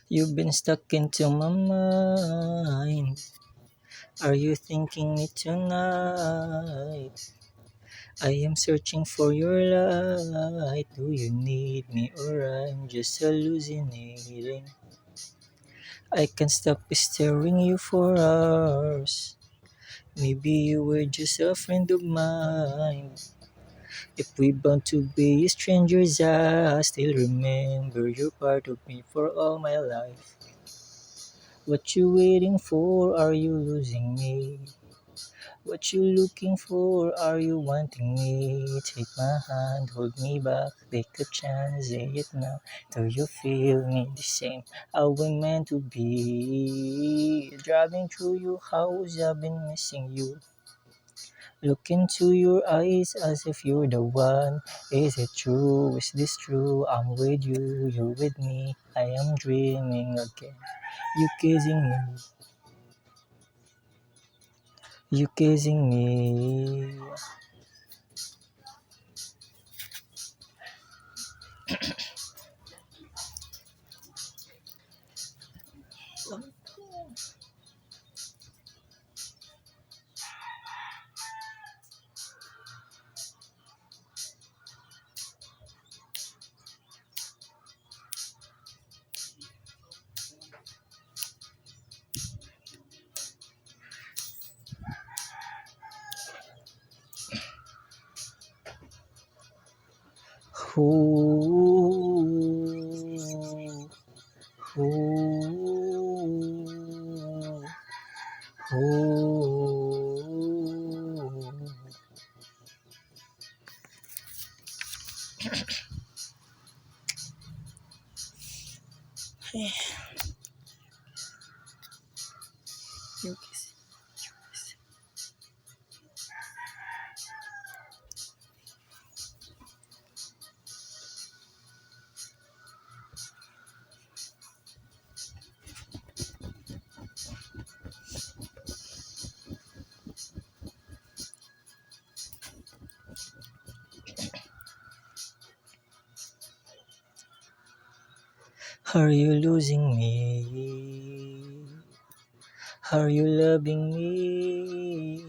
You've been stuck into my mind. Are you thinking me tonight? I am searching for your light. Do you need me or I'm just hallucinating? I can't stop staring you for hours. Maybe you were just a friend of mine. If we bound to be strangers, I still remember you're part of me for all my life. What you waiting for? Are you losing me? What you looking for? Are you wanting me? Take my hand, hold me back, take a chance, say it now. Do you feel me the same? Are we meant to be? Driving through your house, I've been missing you. Look into your eyes as if you're the one. Is it true? Is this true? I'm with you, you're with me. I am dreaming again. You kissing me, you kissing me. Who, who, who. You kiss. Are you losing me? Are you loving me?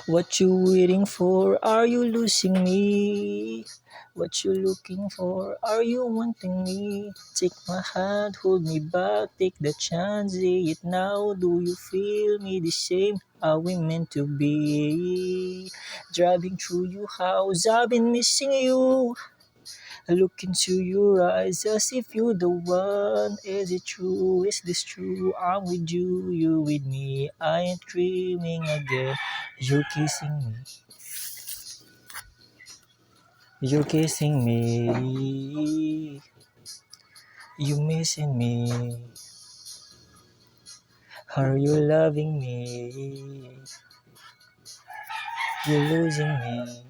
What you waiting for? Are you losing me? What you looking for? Are you wanting me? Take my hand, hold me back, take the chance, say it now. Do you feel me the same? Are we meant to be? Driving through your house, I've been missing you. I look into your eyes as if you're the one. Is it true? Is this true? I'm with you, you with me. I ain't dreaming again. You're kissing me. You're kissing me. You missing me. Are you loving me? You're losing me.